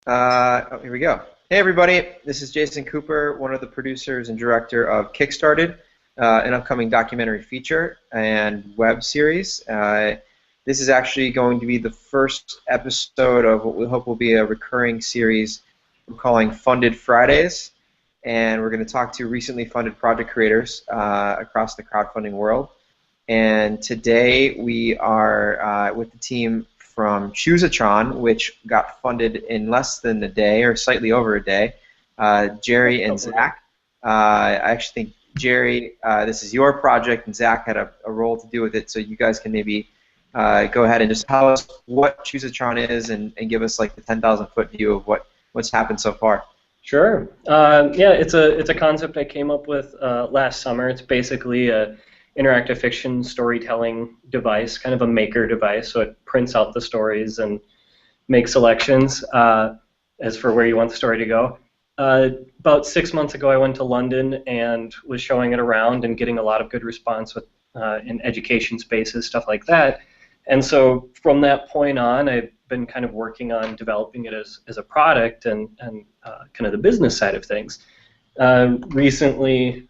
Here we go. Hey everybody, this is Jason Cooper, one of the producers and director of Kickstarted, an upcoming documentary feature and web series. This is actually going to be the first episode of what we hope will be a recurring series we're calling Funded Fridays, and we're going to talk to recently funded project creators across the crowdfunding world. And today we are with the team from Choosatron, which got funded in less than a day, or slightly over a day. Jerry and Zach. I actually think, Jerry, this is your project, and Zach had a role to do with it, so you guys can maybe go ahead and just tell us what Choosatron is and give us like the 10,000-foot view of what's happened so far. Sure. Yeah, it's a concept I came up with last summer. It's basically a interactive fiction storytelling device, kind of a maker device, so it prints out the stories and makes selections as for where you want the story to go. About 6 months ago I went to London and was showing it around and getting a lot of good response with, in education spaces, stuff like that. And so from that point on I've been kind of working on developing it as a product and kind of the business side of things. Recently,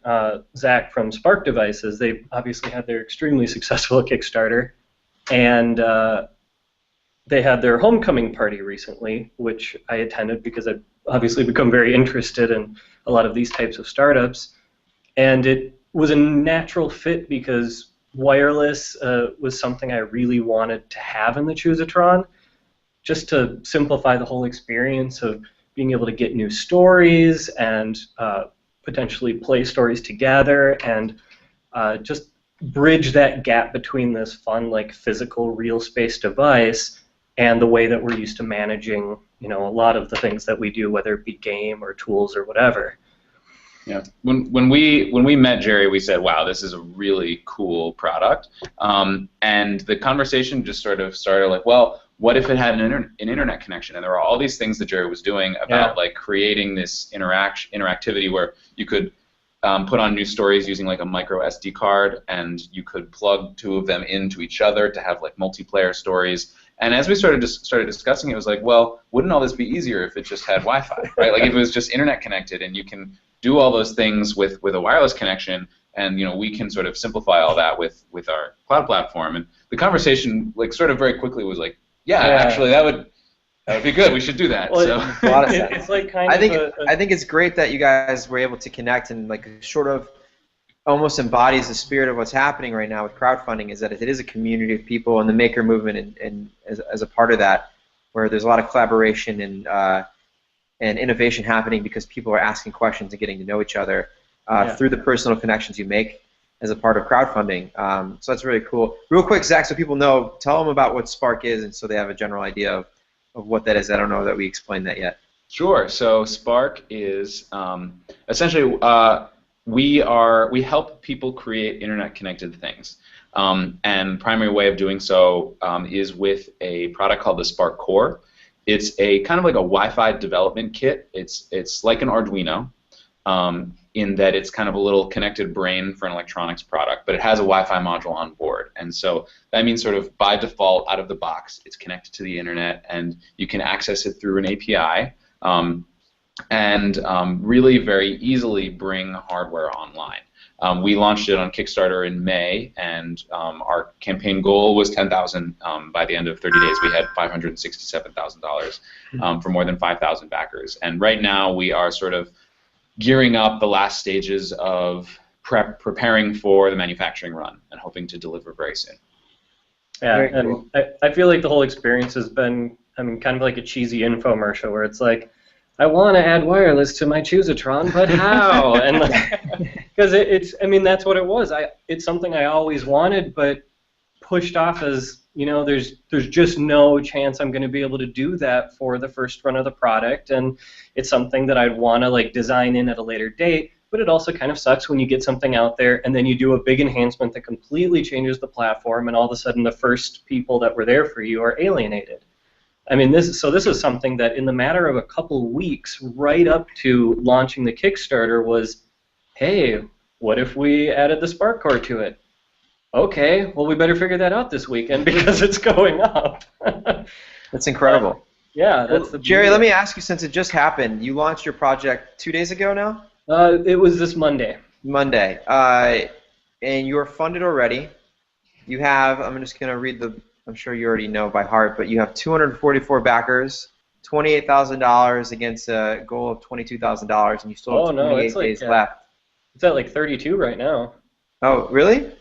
Zach from Spark Devices, they obviously had their extremely successful Kickstarter, and they had their homecoming party recently, which I attended because I've obviously become very interested in a lot of these types of startups, and it was a natural fit because wireless was something I really wanted to have in the Choosatron, just to simplify the whole experience of being able to get new stories and potentially play stories together and just bridge that gap between this fun, like physical, real space device and the way that we're used to managing, a lot of the things that we do, whether it be game or tools or whatever. Yeah. When we met Jerry, we said, "Wow, this is a really cool product," and the conversation just sort of started like, "Well, what if it had an internet connection?" And there were all these things that Jerry was doing about like creating this interactivity where you could put on new stories using like a micro SD card, and you could plug two of them into each other to have like multiplayer stories. And as we started discussing it, it was like, well, wouldn't all this be easier if it just had Wi-Fi, right? Like if it was just internet connected, and you can do all those things with a wireless connection, and we can sort of simplify all that with our cloud platform. And the conversation like sort of very quickly was like, yeah, actually that would be good. We should do that. Well, so A lot of sense. it's like kind I of think I think it's great that you guys were able to connect and like sort of almost embodies the spirit of what's happening right now with crowdfunding, is that it is a community of people and the maker movement and as a part of that, where there's a lot of collaboration and innovation happening because people are asking questions and getting to know each other through the personal connections you make as a part of crowdfunding. So that's really cool. Real quick, Zach, so people know, tell them about what Spark is and so they have a general idea of what that is. I don't know that we explained that yet. Sure. So Spark is essentially we help people create internet-connected things, and the primary way of doing so is with a product called the Spark Core. It's a kind of like a Wi-Fi development kit. It's like an Arduino in that it's kind of a little connected brain for an electronics product, but it has a Wi-Fi module on board, and so that means sort of by default, out of the box, it's connected to the internet, and you can access it through an API. And really very easily bring hardware online. We launched it on Kickstarter in May, and our campaign goal was 10,000. By the end of 30 days, we had $567,000 for more than 5,000 backers. And right now, we are sort of gearing up the last stages of preparing for the manufacturing run and hoping to deliver very soon. Yeah, Very and cool. I feel like the whole experience has been, kind of like a cheesy infomercial where it's like, I want to add wireless to my Choosatron, but how? And because that's what it was. It's something I always wanted, but pushed off as, there's just no chance I'm going to be able to do that for the first run of the product, and it's something that I'd want to like design in at a later date. But it also kind of sucks when you get something out there and then you do a big enhancement that completely changes the platform, and all of a sudden the first people that were there for you are alienated. This is something that in the matter of a couple weeks, right up to launching the Kickstarter, was, hey, what if we added the Spark Core to it? Okay, well we better figure that out this weekend because it's going up. That's incredible. Yeah, that's Well, the Jerry, beauty. let me ask you, since it just happened, you launched your project 2 days ago now? It was this Monday. Monday. And you're funded already. You have, I'm just going to read I'm sure you already know by heart, but you have 244 backers, $28,000 against a goal of $22,000, and you still Oh have no, 28 days left. it's at like 32 right now. Oh, really?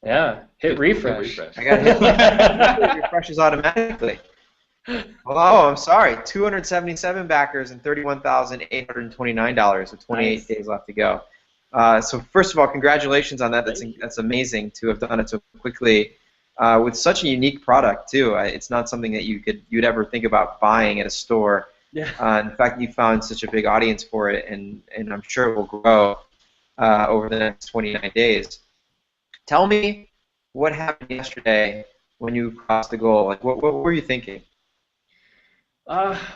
Yeah, hit refresh. I got hit. It refreshes automatically. Oh, I'm sorry. 277 backers and $31,829 with 28 Nice. days left to go. So first of all, congratulations on that. That's amazing to have done it so quickly with such a unique product too. It's not something that you'd ever think about buying at a store. Yeah. In fact, you found such a big audience for it, and I'm sure it will grow over the next 29 days. Tell me what happened yesterday when you crossed the goal. Like, what were you thinking?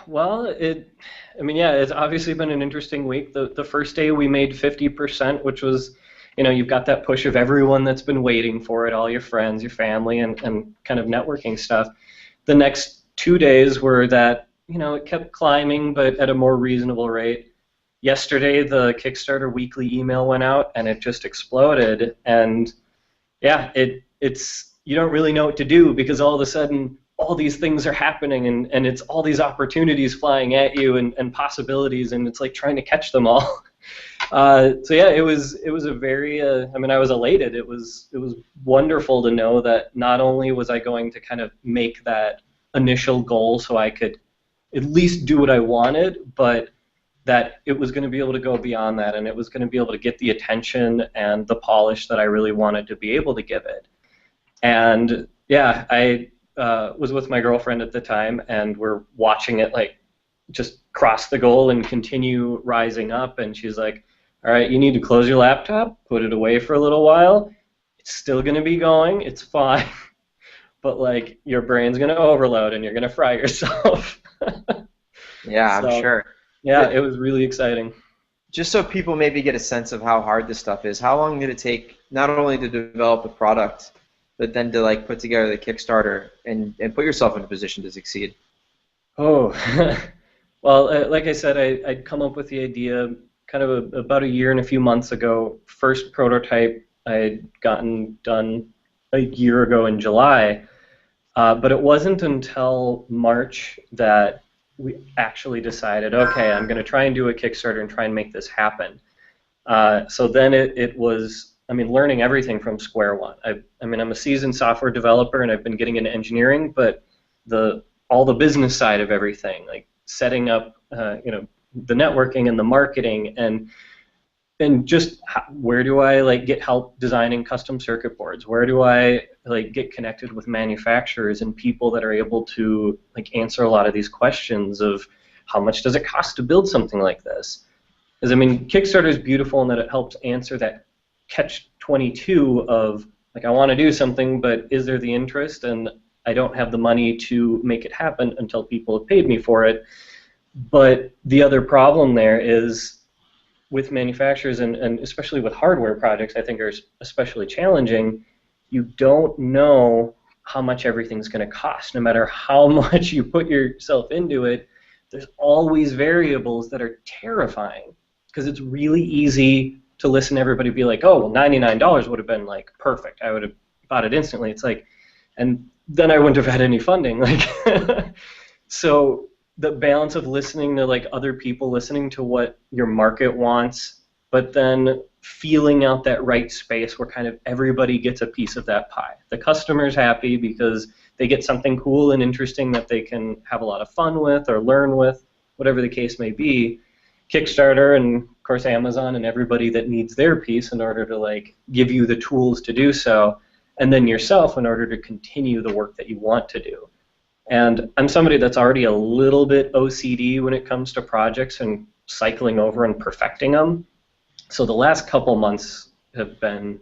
Well, yeah, it's obviously been an interesting week. The first day we made 50%, which was, you've got that push of everyone that's been waiting for it, all your friends, your family, and kind of networking stuff. The next 2 days were that, it kept climbing, but at a more reasonable rate. Yesterday, the Kickstarter weekly email went out, and it just exploded. And yeah, it's you don't really know what to do because all of a sudden all these things are happening and it's all these opportunities flying at you and possibilities, and it's like trying to catch them all. So yeah, it was a very I was elated. It was wonderful to know that not only was I going to kind of make that initial goal so I could at least do what I wanted, but that it was going to be able to go beyond that, and it was going to be able to get the attention and the polish that I really wanted to be able to give it. And yeah, I was with my girlfriend at the time, and we're watching it like just cross the goal and continue rising up, and she's like, all right, you need to close your laptop, put it away for a little while. It's still going to be going. It's fine. But like your brain's going to overload and you're going to fry yourself. Yeah, I'm So, sure. yeah, But it was really exciting. just so people maybe get a sense of how hard this stuff is, how long did it take not only to develop the product, but then to like put together the Kickstarter and put yourself in a position to succeed? Oh, well, like I said, I'd come up with the idea kind of about a year and a few months ago. First prototype I had gotten done a year ago in July, but it wasn't until March that we actually decided, okay, I'm going to try and do a Kickstarter and try and make this happen. So then it was, learning everything from square one. I'm a seasoned software developer and I've been getting into engineering, but all the business side of everything, like setting up, the networking and the marketing and just where do I like get help designing custom circuit boards? Where do I like get connected with manufacturers and people that are able to like answer a lot of these questions of how much does it cost to build something like this? Because Kickstarter is beautiful in that it helps answer that catch-22 of like I want to do something, but is there the interest? And I don't have the money to make it happen until people have paid me for it. But the other problem there is with manufacturers and especially with hardware projects, I think are especially challenging. You don't know how much everything's going to cost. No matter how much you put yourself into it, there's always variables that are terrifying because it's really easy to listen to everybody be like, oh, well, $99 would have been like perfect. I would have bought it instantly. It's like, and then I wouldn't have had any funding. Like, so the balance of listening to like other people, listening to what your market wants, but then feeling out that right space where kind of everybody gets a piece of that pie. The customer's happy because they get something cool and interesting that they can have a lot of fun with or learn with, whatever the case may be. Kickstarter and of course Amazon and everybody that needs their piece in order to like give you the tools to do so, and then yourself in order to continue the work that you want to do. And I'm somebody that's already a little bit OCD when it comes to projects and cycling over and perfecting them. So the last couple months have been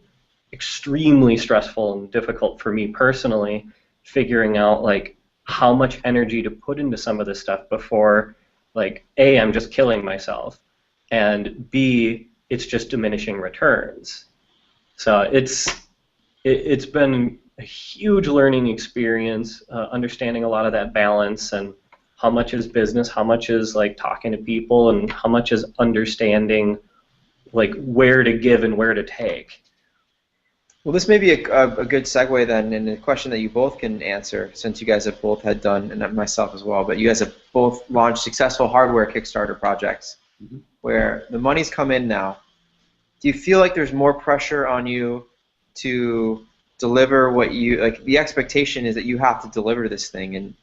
extremely stressful and difficult for me personally, figuring out like how much energy to put into some of this stuff before like A, I'm just killing myself, and B, it's just diminishing returns. So it's been a huge learning experience, understanding a lot of that balance, and how much is business, how much is like talking to people, and how much is understanding like where to give and where to take. Well, this may be a good segue then, and a question that you both can answer, since you guys have both had done, and myself as well, but you guys have both launched successful hardware Kickstarter projects where the money's come in now. Do you feel like there's more pressure on you to deliver what you, like the expectation is that you have to deliver this thing, and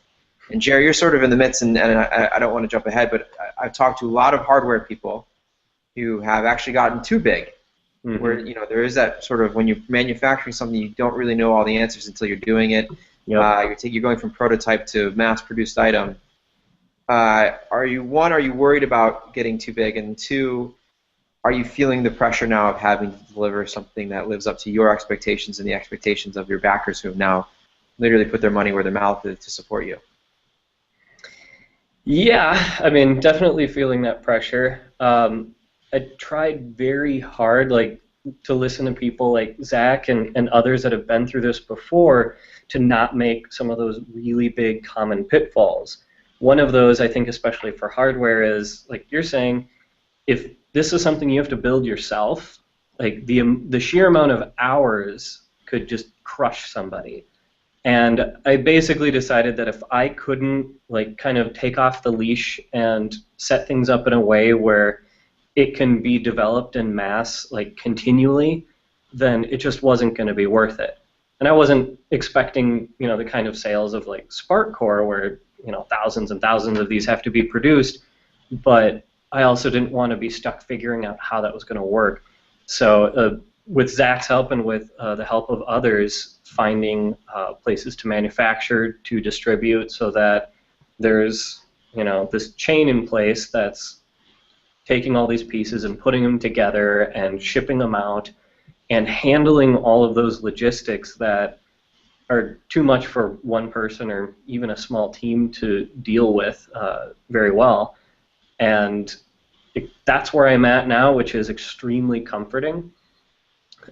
Jerry, you're sort of in the midst, and I don't want to jump ahead, but I've talked to a lot of hardware people who have actually gotten too big. Where there is that sort of, when you're manufacturing something, you don't really know all the answers until you're doing it. Yep. You're going from prototype to mass-produced item. Are you worried about getting too big, and two, are you feeling the pressure now of having to deliver something that lives up to your expectations and the expectations of your backers who have now literally put their money where their mouth is to support you? Yeah, I mean, definitely feeling that pressure. I tried very hard, like, to listen to people like Zach and others that have been through this before, to not make some of those really big common pitfalls. One of those, I think, especially for hardware, is like you're saying, if this is something you have to build yourself, like the sheer amount of hours could just crush somebody. And I basically decided that if I couldn't like kind of take off the leash and set things up in a way where it can be developed in mass like continually, then it just wasn't going to be worth it. And I wasn't expecting, the kind of sales of like SparkCore where, thousands and thousands of these have to be produced, but I also didn't want to be stuck figuring out how that was going to work. So with Zach's help and with the help of others, finding places to manufacture, to distribute, so that there's, this chain in place that's taking all these pieces and putting them together and shipping them out and handling all of those logistics that are too much for one person or even a small team to deal with very well. And that's where I'm at now, which is extremely comforting.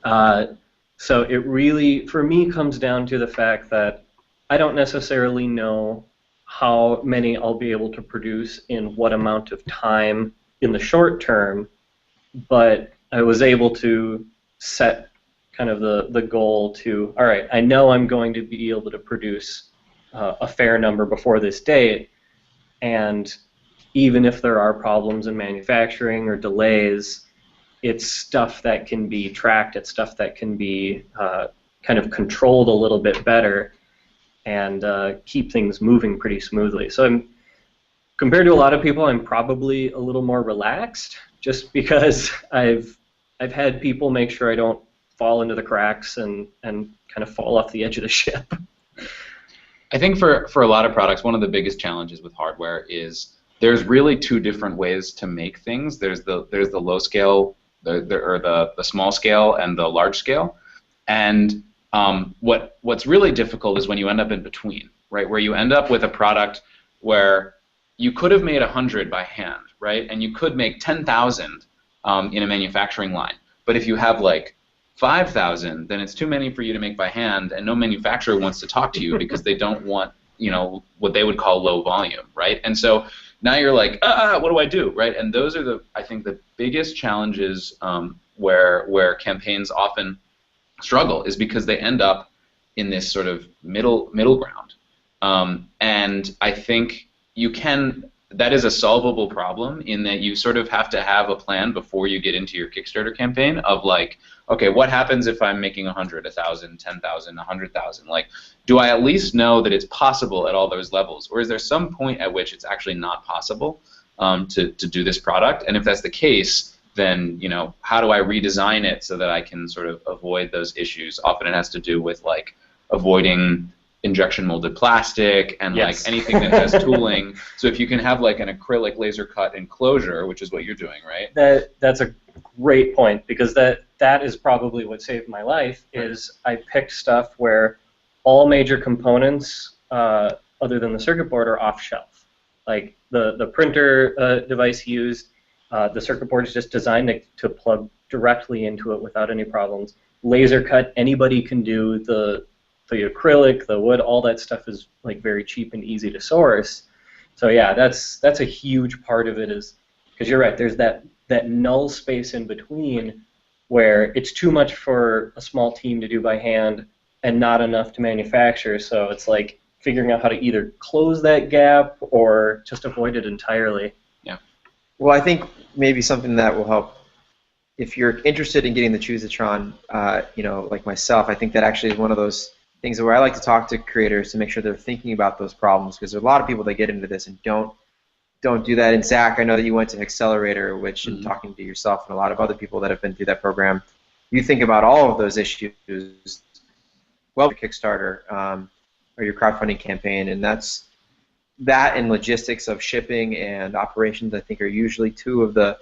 So it really, for me, comes down to the fact that I don't necessarily know how many I'll be able to produce in what amount of time in the short term, but I was able to set kind of the goal to, all right, I know I'm going to be able to produce a fair number before this date, and even if there are problems in manufacturing or delays, it's stuff that can be tracked, it's stuff that can be kind of controlled a little bit better and keep things moving pretty smoothly. So compared to a lot of people, I'm probably a little more relaxed, just because I've had people make sure I don't fall into the cracks and kind of fall off the edge of the ship. I think for a lot of products, one of the biggest challenges with hardware is there's really two different ways to make things. There's the low scale, the small scale, and the large scale. And what's really difficult is when you end up in between, right? Where you end up with a product where you could have made 100 by hand, right? And you could make 10,000 in a manufacturing line. But if you have like 5,000, then it's too many for you to make by hand, and no manufacturer wants to talk to you because they don't want, what they would call low volume, right? And so now you're like, what do I do, right? And those are I think the biggest challenges where campaigns often struggle, is because they end up in this sort of middle ground. And I think that is a solvable problem, in that you sort of have to have a plan before you get into your Kickstarter campaign of like, okay, what happens if I'm making 100, 1,000, 10,000, 100,000? Like, do I at least know that it's possible at all those levels? Or is there some point at which it's actually not possible to do this product? And if that's the case, then, how do I redesign it so that I can sort of avoid those issues? Often it has to do with like avoiding injection molded plastic and yes. like anything that has tooling. So if you can have like an acrylic laser cut enclosure, which is what you're doing, right? That's a great point, because that is probably what saved my life. Is I picked stuff where all major components other than the circuit board are off shelf. Like the printer device used, the circuit board is just designed to plug directly into it without any problems. Laser cut, anybody can do. The acrylic, the wood, all that stuff is like very cheap and easy to source. So yeah, that's a huge part of it, is because you're right. There's that null space in between where it's too much for a small team to do by hand and not enough to manufacture. So it's like figuring out how to either close that gap or just avoid it entirely. Yeah. Well, I think maybe something that will help if you're interested in getting the Choosatron, like myself, I think that actually is one of those things where I like to talk to creators to make sure they're thinking about those problems, because there are a lot of people that get into this and don't do that. And Zach, I know that you went to Accelerator, which in talking to yourself and a lot of other people that have been through that program, you think about all of those issues well, Kickstarter or your crowdfunding campaign, and that and logistics of shipping and operations, I think, are usually two of the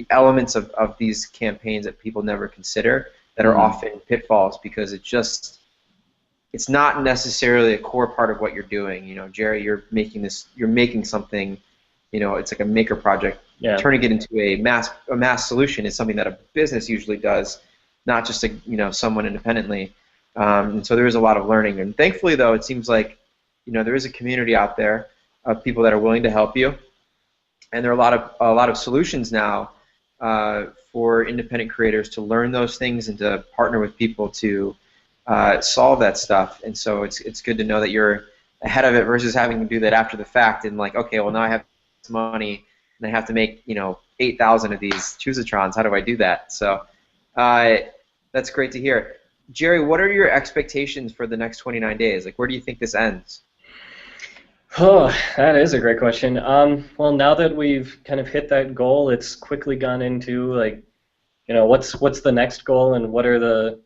elements of these campaigns that people never consider, that are often pitfalls, because it's not necessarily a core part of what you're doing. You know, Jerry, you're making something, it's like a maker project. Yeah. Turning it into a mass solution is something that a business usually does, not just someone independently. And so there is a lot of learning. And thankfully, though, it seems like there is a community out there of people that are willing to help you, and there are a lot of solutions now for independent creators to learn those things and to partner with people to solve that stuff. And so it's good to know that you're ahead of it versus having to do that after the fact and like, okay, well, now I have this money and I have to make 8,000 of these Choosatrons. How do I do that? So that's great to hear. Jerry, what are your expectations for the next 29 days? Like, where do you think this ends? Oh, that is a great question. Well, now that we've kind of hit that goal, it's quickly gone into like, what's the next goal, and what are the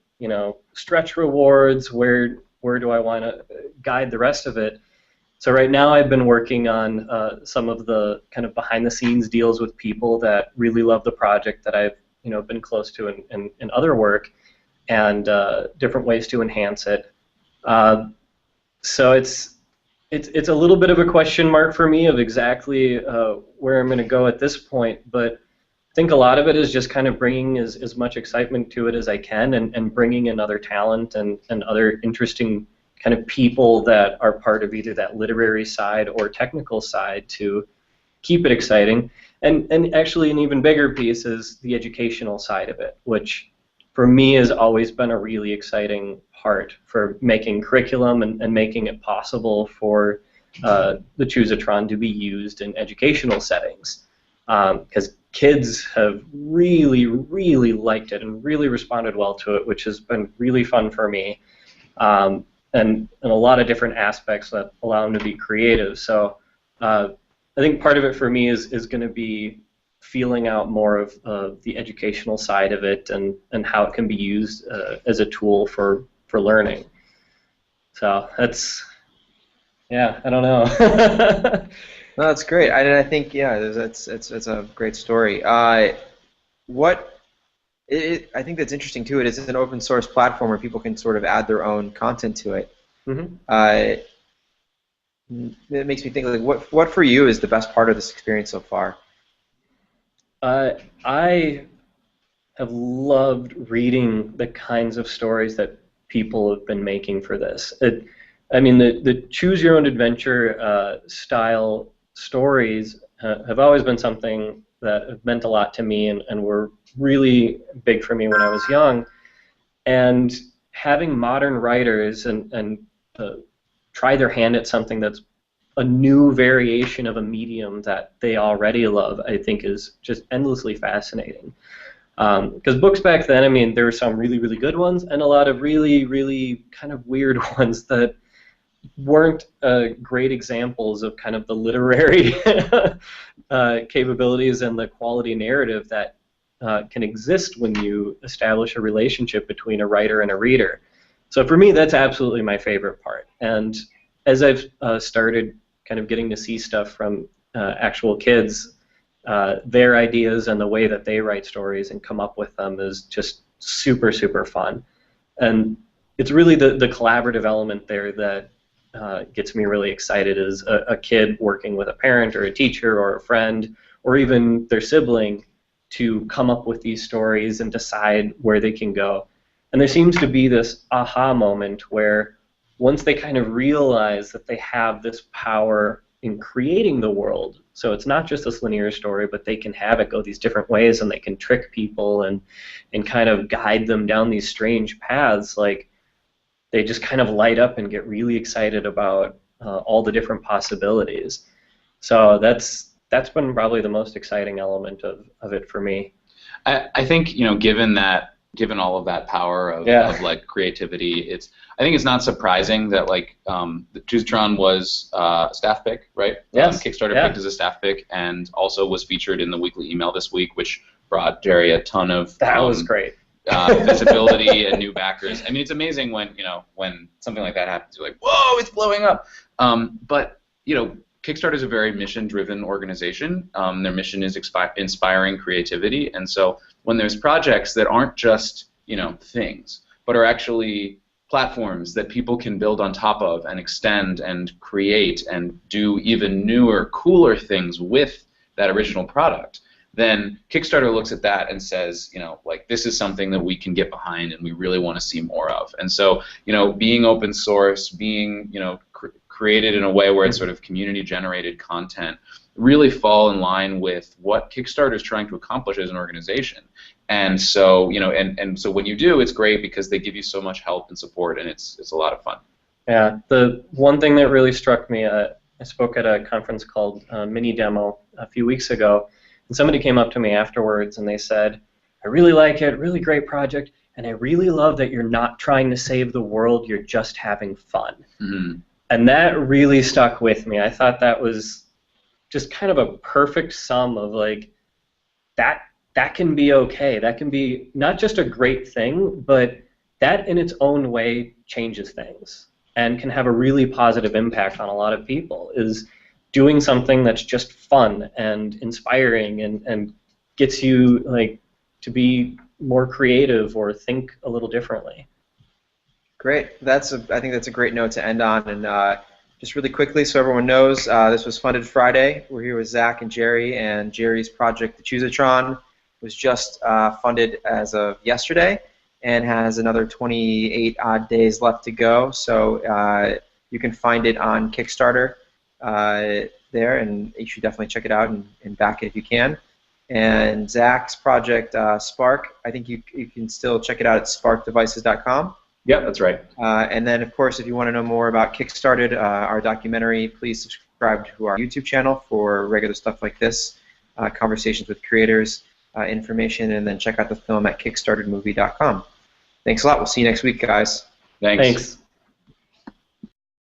stretch rewards? Where do I want to guide the rest of it? So right now, I've been working on some of the kind of behind-the-scenes deals with people that really love the project that I've been close to in other work, and different ways to enhance it. So it's a little bit of a question mark for me of exactly where I'm going to go at this point, but I think a lot of it is just kind of bringing as much excitement to it as I can, and bringing in other talent and other interesting kind of people that are part of either that literary side or technical side to keep it exciting. And actually an even bigger piece is the educational side of it, which for me has always been a really exciting part for making curriculum and making it possible for the Choosatron to be used in educational settings. Because kids have really, really liked it and really responded well to it, which has been really fun for me. And a lot of different aspects that allow them to be creative. So I think part of it for me is going to be feeling out more of the educational side of it and how it can be used as a tool for learning. So that's, yeah, I don't know. No, that's great. I think, yeah, it's a great story. I think that's interesting too. It is an open source platform where people can sort of add their own content to it. Mm-hmm. It makes me think, like, what for you is the best part of this experience so far? I have loved reading the kinds of stories that people have been making for this. I mean, the choose your own adventure style stories have always been something that have meant a lot to me and were really big for me when I was young. And having modern writers and try their hand at something that's a new variation of a medium that they already love, I think is just endlessly fascinating. Because books back then, I mean, there were some really, really good ones and a lot of really, really kind of weird ones that weren't great examples of kind of the literary capabilities and the quality narrative that can exist when you establish a relationship between a writer and a reader. So for me, that's absolutely my favorite part. And as I've started kind of getting to see stuff from actual kids, their ideas and the way that they write stories and come up with them is just super, super fun. And it's really the collaborative element there that gets me really excited, as a kid working with a parent or a teacher or a friend or even their sibling to come up with these stories and decide where they can go. And there seems to be this aha moment where once they kind of realize that they have this power in creating the world. So it's not just this linear story, but they can have it go these different ways, and they can trick people and kind of guide them down these strange paths. Like, they just kind of light up and get really excited about all the different possibilities. So that's been probably the most exciting element of it for me. I think, you know, given all of that power of like creativity, I think it's not surprising that like the Choosatron was a staff pick, right? Yes. Kickstarter picked as a staff pick, and also was featured in the weekly email this week, which brought Jerry a ton of that was great. visibility and new backers. I mean, it's amazing when something like that happens. You're like, whoa, it's blowing up. But you know, Kickstarter is a very mission-driven organization. Their mission is inspiring creativity, and so when there's projects that aren't just, you know, things, but are actually platforms that people can build on top of and extend and create and do even newer, cooler things with that original product, then Kickstarter looks at that and says, you know, like, this is something that we can get behind and we really want to see more of. And so, you know, being open source, being, you know, created in a way where it's sort of community-generated content, really fall in line with what Kickstarter is trying to accomplish as an organization. And so, you know, and so when you do, it's great because they give you so much help and support, and it's a lot of fun. Yeah, the one thing that really struck me, I spoke at a conference called Mini Demo a few weeks ago, and somebody came up to me afterwards and they said, I really like it, really great project, and I really love that you're not trying to save the world, you're just having fun. Mm-hmm. And that really stuck with me. I thought that was just kind of a perfect sum of like, that can be okay. That can be not just a great thing, but that in its own way changes things and can have a really positive impact on a lot of people, is doing something that's just fun and inspiring and gets you like to be more creative or think a little differently. Great. I think that's a great note to end on. And just really quickly, so everyone knows, this was Funded Friday. We're here with Zach and Jerry, and Jerry's project, the Choosatron, was just funded as of yesterday and has another 28 odd days left to go. So you can find it on Kickstarter there, and you should definitely check it out and back it if you can. And Zach's project, Spark, I think you can still check it out at sparkdevices.com. Yeah, that's right. And then, of course, if you want to know more about Kickstarted, our documentary, please subscribe to our YouTube channel for regular stuff like this, conversations with creators, information, and then check out the film at kickstartedmovie.com. Thanks a lot. We'll see you next week, guys. Thanks.